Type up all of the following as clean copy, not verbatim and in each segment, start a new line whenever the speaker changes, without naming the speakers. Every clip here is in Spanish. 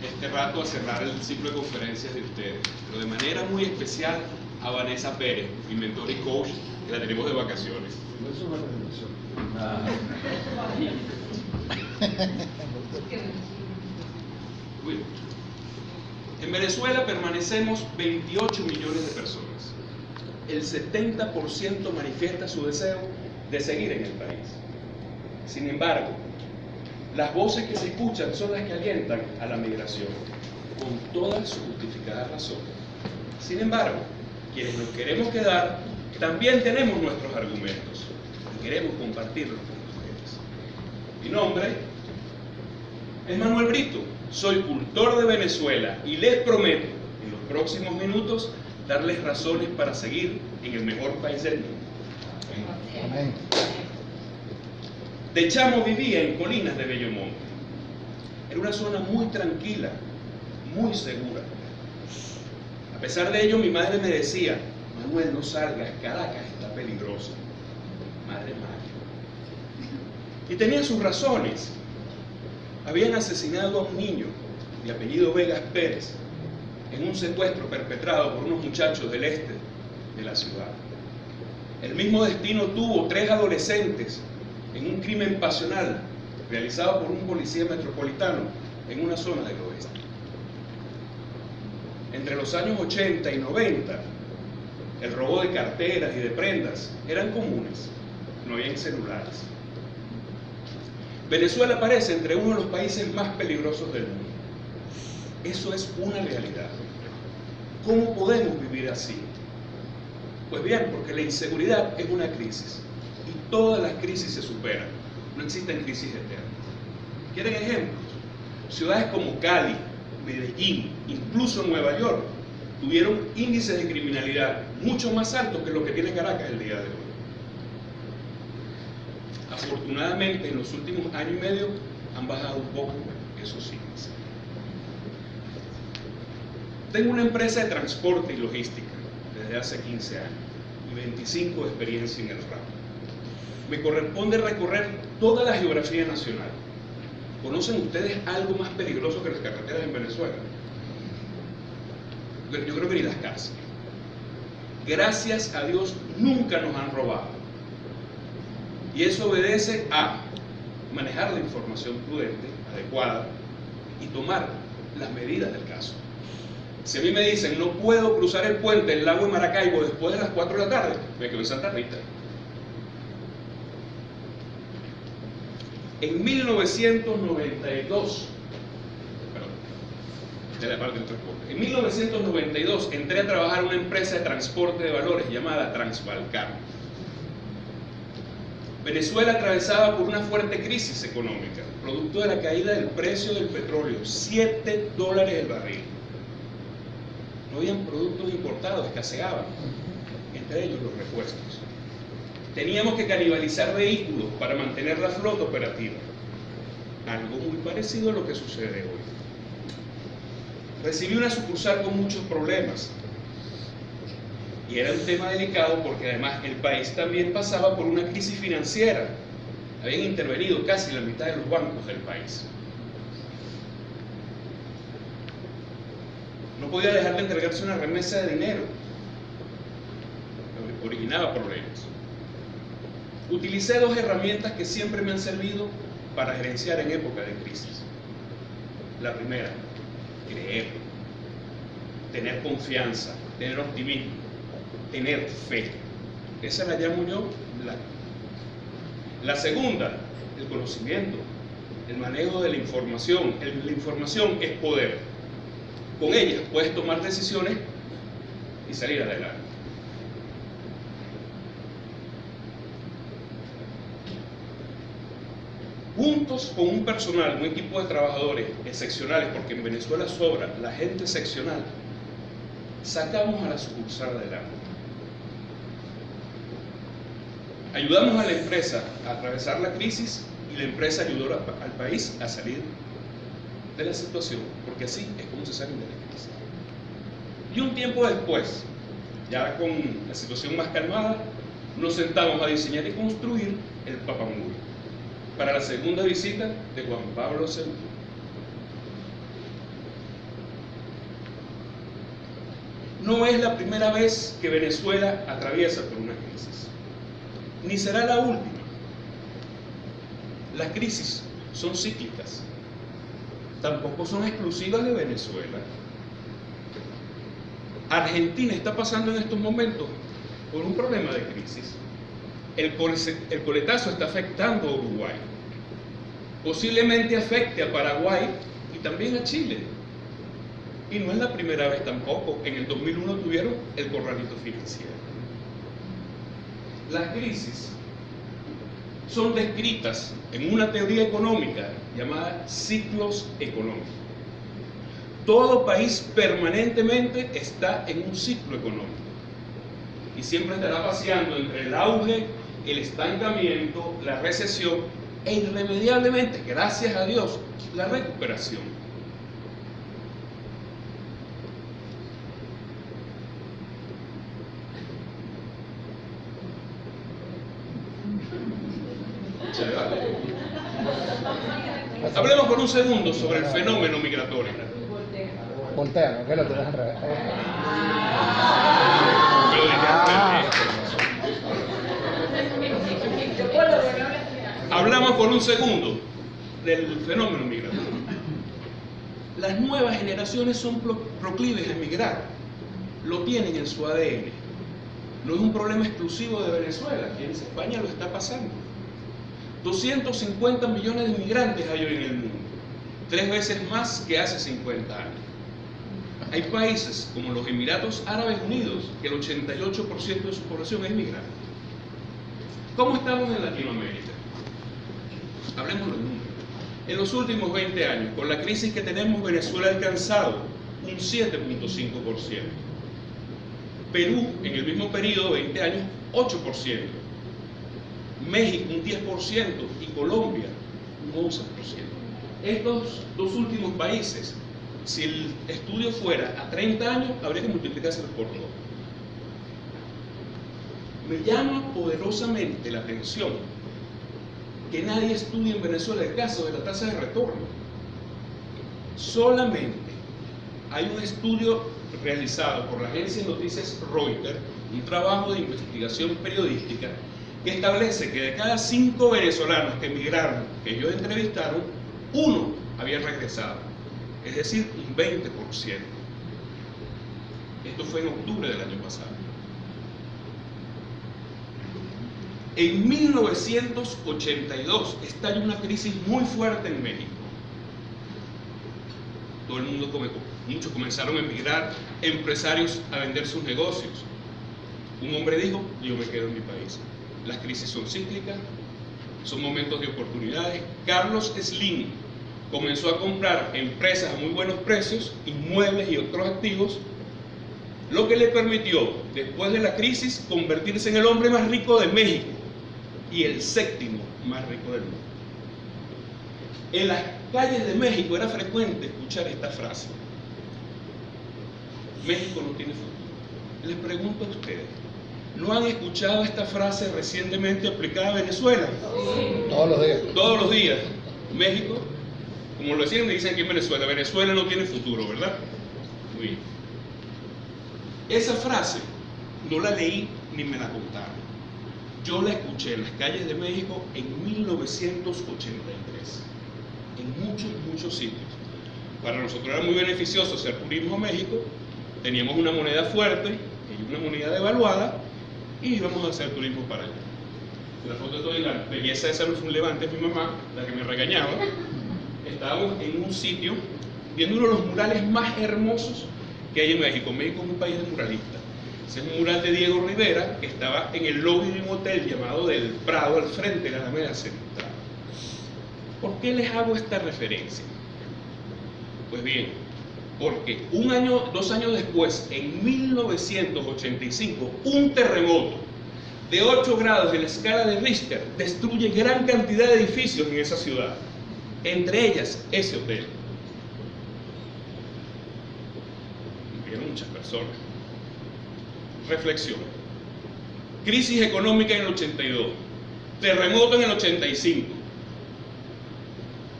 este rato a cerrar el ciclo de conferencias de ustedes, pero de manera muy especial a Vanessa Pérez, mi mentor y coach, que la tenemos de vacaciones.
No es una presentación.
Bueno, en Venezuela permanecemos 28 millones de personas. El 70% manifiesta su deseo de seguir en el país. Sin embargo, las voces que se escuchan son las que alientan a la migración, con todas sus justificadas razones. Sin embargo, quienes nos queremos quedar, también tenemos nuestros argumentos y queremos compartirlos con ustedes. Mi nombre es Manuel Brito, soy cultor de Venezuela y les prometo en los próximos minutos darles razones para seguir en el mejor país del mundo.
Amén.
De chamo vivía en Colinas de Bellomonte. Era una zona muy tranquila, muy segura. A pesar de ello, mi madre me decía: Manuel, no salgas, Caracas está peligrosa. Madre mía. Y tenía sus razones. Habían asesinado a un niño de apellido Vegas Pérez en un secuestro perpetrado por unos muchachos del este de la ciudad. El mismo destino tuvo 3 adolescentes en un crimen pasional realizado por un policía metropolitano en una zona del oeste. Entre los años 80 y 90, el robo de carteras y de prendas eran comunes, no había celulares. Venezuela aparece entre uno de los países más peligrosos del mundo. Eso es una realidad. ¿Cómo podemos vivir así? Pues bien, porque la inseguridad es una crisis. Y todas las crisis se superan. No existen crisis eternas. ¿Quieren ejemplos? Ciudades como Cali, Medellín, incluso Nueva York, tuvieron índices de criminalidad mucho más altos que lo que tiene Caracas el día de hoy. Afortunadamente, en los últimos año y medio han bajado un poco esos índices. Tengo una empresa de transporte y logística desde hace 15 años y 25 de experiencia en el ramo. Me corresponde recorrer toda la geografía nacional. ¿Conocen ustedes algo más peligroso que las carreteras en Venezuela? Yo creo que ni las cárceles. Gracias a Dios nunca nos han robado. Y eso obedece a manejar la información prudente, adecuada, y tomar las medidas del caso. Si a mí me dicen, no puedo cruzar el puente del lago de Maracaibo después de las 4 de la tarde, me quedo en Santa Rita. En 1992, en 1992 entré a trabajar en una empresa de transporte de valores llamada Transbalcar. Venezuela atravesaba por una fuerte crisis económica, producto de la caída del precio del petróleo, $7 el barril. No habían productos importados, escaseaban, entre ellos los repuestos. Teníamos que canibalizar vehículos para mantener la flota operativa. Algo muy parecido a lo que sucede hoy. Recibí una sucursal con muchos problemas. Y era un tema delicado porque además el país también pasaba por una crisis financiera. Habían intervenido casi la mitad de los bancos del país. No podía dejar de entregarse una remesa de dinero. Originaba problemas. Utilicé 2 herramientas que siempre me han servido para gerenciar en época de crisis. La primera, creer, tener confianza, tener optimismo, tener fe. Esa la llamo yo la segunda, el conocimiento, el manejo de la información. La información es poder. Con ella puedes tomar decisiones y salir adelante. Juntos con un personal, un equipo de trabajadores excepcionales, porque en Venezuela sobra la gente excepcional, sacamos a la sucursal adelante. Ayudamos a la empresa a atravesar la crisis y la empresa ayudó al país a salir de la situación, porque así es como se sale de la crisis. Y un tiempo después, ya con la situación más calmada, nos sentamos a diseñar y construir el Papamuri para la segunda visita de Juan Pablo II. No es la primera vez que Venezuela atraviesa por una crisis, ni será la última. Las crisis son cíclicas, tampoco son exclusivas de Venezuela. Argentina está pasando en estos momentos por un problema de crisis. El coletazo está afectando a Uruguay, posiblemente afecte a Paraguay y también a Chile. Y no es la primera vez tampoco. En el 2001 tuvieron el corralito financiero. Las crisis son descritas en una teoría económica llamada ciclos económicos. Todo país permanentemente está en un ciclo económico y siempre estará paseando entre el auge, el estancamiento, la recesión e irremediablemente, gracias a Dios, la recuperación. Hablemos por un segundo sobre el fenómeno migratorio.
Voltea, ¿no? Que lo tienes al revés.
Me lo dije al revés. Hablamos por un segundo del fenómeno migratorio. Las nuevas generaciones son proclives a emigrar, lo tienen en su ADN. No es un problema exclusivo de Venezuela, aquí en España lo está pasando. 250 millones de inmigrantes hay hoy en el mundo, 3 veces más que hace 50 años. Hay países como los Emiratos Árabes Unidos, que el 88% de su población es inmigrante. ¿Cómo estamos en Latinoamérica? Hablemos de números. En los últimos 20 años, con la crisis que tenemos, Venezuela ha alcanzado un 7.5%. Perú, en el mismo periodo, 20 años, 8%. México, un 10%, y Colombia, un 11%. Estos dos últimos países, si el estudio fuera a 30 años, habría que multiplicárselos por 2. Me llama poderosamente la atención que nadie estudie en Venezuela el caso de la tasa de retorno. Solamente hay un estudio realizado por la agencia de noticias Reuters, un trabajo de investigación periodística, que establece que de cada 5 venezolanos que emigraron, que ellos entrevistaron, 1 había regresado, es decir, un 20%. Esto fue en octubre del año pasado. En 1982 estalla una crisis muy fuerte en México. Todo el mundo muchos comenzaron a emigrar, empresarios a vender sus negocios. Un hombre dijo: yo me quedo en mi país. Las crisis son cíclicas, son momentos de oportunidades. Carlos Slim comenzó a comprar empresas a muy buenos precios, inmuebles y otros activos, lo que le permitió, después de la crisis, convertirse en el hombre más rico de México y el 7º más rico del mundo. En las calles de México era frecuente escuchar esta frase: México no tiene futuro. Les pregunto a ustedes, ¿no han escuchado esta frase recientemente aplicada a Venezuela?
Sí. Todos los días.
Todos los días. México, como lo decían, me dicen aquí en Venezuela, Venezuela no tiene futuro, ¿verdad? Muy bien. Esa frase no la leí ni me la contaron. Yo la escuché en las calles de México en 1983, en muchos sitios. Para nosotros era muy beneficioso hacer turismo a México, teníamos una moneda fuerte y una moneda devaluada, y íbamos a hacer turismo para allá. La foto de la belleza de esa no fue un levante, mi mamá, la que me regañaba. Estábamos en un sitio viendo uno de los murales más hermosos que hay en México. México es un país de muralistas. Ese es un mural de Diego Rivera que estaba en el lobby de un hotel llamado del Prado, al frente de la Alameda Central. ¿Por qué les hago esta referencia? Pues bien, porque 2 años después, en 1985, un terremoto de 8 grados en la escala de Richter destruye gran cantidad de edificios en esa ciudad, entre ellas ese hotel. Murieron muchas personas. Reflexión: crisis económica en el 82, terremoto en el 85,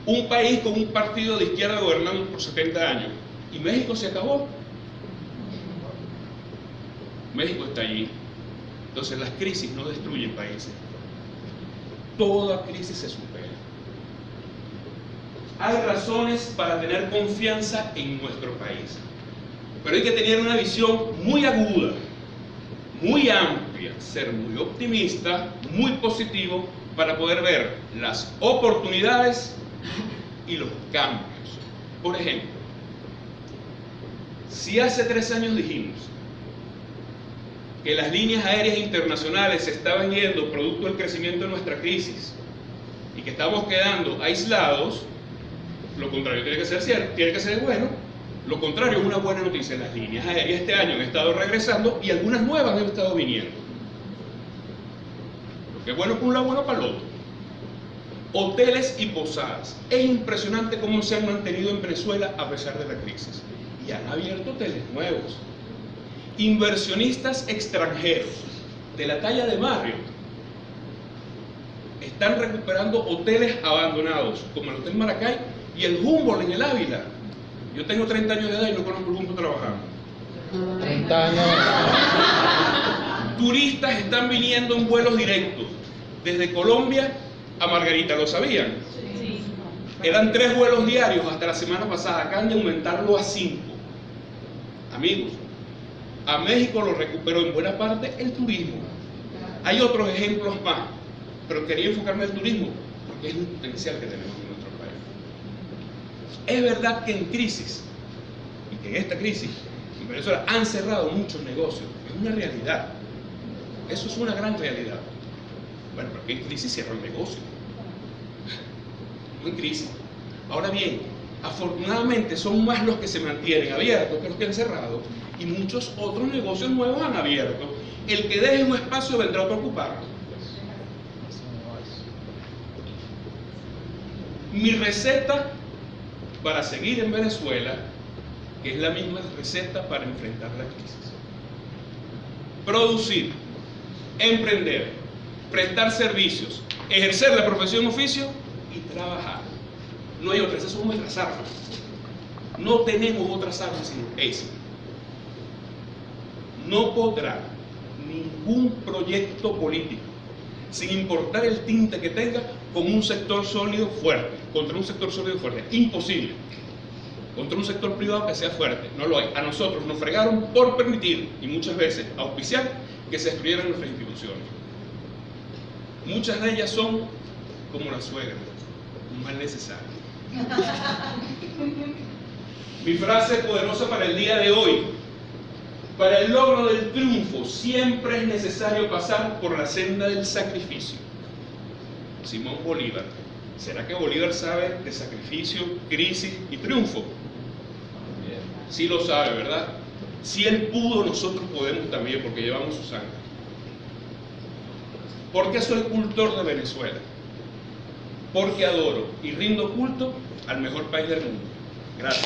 un país con un partido de izquierda gobernando por 70 años, y México se acabó. México está allí. Entonces las crisis no destruyen países. Toda crisis se supera. Hay razones para tener confianza en nuestro país, pero hay que tener una visión muy aguda, muy amplia, ser muy optimista, muy positivo, para poder ver las oportunidades y los cambios. Por ejemplo, si hace 3 años dijimos que las líneas aéreas internacionales se estaban yendo producto del crecimiento de nuestra crisis y que estamos quedando aislados, lo contrario tiene que ser cierto, tiene que ser bueno. Lo contrario es una buena noticia. Las líneas aéreas este año han estado regresando y algunas nuevas han estado viniendo. Lo que es bueno por un lado, bueno para el otro. Hoteles y posadas. Es impresionante cómo se han mantenido en Venezuela a pesar de la crisis. Y han abierto hoteles nuevos. Inversionistas extranjeros de la talla de Marriott están recuperando hoteles abandonados, como el Hotel Maracay y el Humboldt en el Ávila. Yo tengo 30 años de edad y no conozco el Humboldt trabajando.
30 años.
Turistas están viniendo en vuelos directos desde Colombia a Margarita, ¿lo sabían?
Sí.
Eran 3 vuelos diarios hasta la semana pasada, acaban de aumentarlo a 5. Amigos, a México lo recuperó en buena parte el turismo. Hay otros ejemplos más, pero quería enfocarme en el turismo porque es un potencial que tenemos en nuestro país. Es verdad que en crisis, y que en esta crisis en Venezuela han cerrado muchos negocios, es una realidad. Eso es una gran realidad. Bueno, porque en crisis cierran negocios, no en crisis. Ahora bien, afortunadamente son más los que se mantienen abiertos que los que han cerrado, y muchos otros negocios nuevos han abierto. El que deje un espacio vendrá otro a ocuparlo. Mi receta para seguir en Venezuela, que es la misma receta para enfrentar la crisis: producir, emprender, prestar servicios, ejercer la profesión oficio y trabajar. No hay otras, esas son nuestras armas. No tenemos otras armas sino esa. No podrá ningún proyecto político, sin importar el tinte que tenga, con un sector sólido fuerte, contra un sector sólido fuerte. Imposible. Contra un sector privado que sea fuerte. No lo hay. A nosotros nos fregaron por permitir, y muchas veces auspiciar, que se destruyeran nuestras instituciones. Muchas de ellas son como la suegra, un mal necesario. Mi frase poderosa para el día de hoy: para el logro del triunfo siempre es necesario pasar por la senda del sacrificio. Simón Bolívar. ¿Será que Bolívar sabe de sacrificio, crisis y triunfo? Sí lo sabe, ¿verdad? Si él pudo, nosotros podemos también, porque llevamos su sangre. ¿Por qué soy cultor de Venezuela? Porque adoro y rindo culto al mejor país del mundo. Gracias.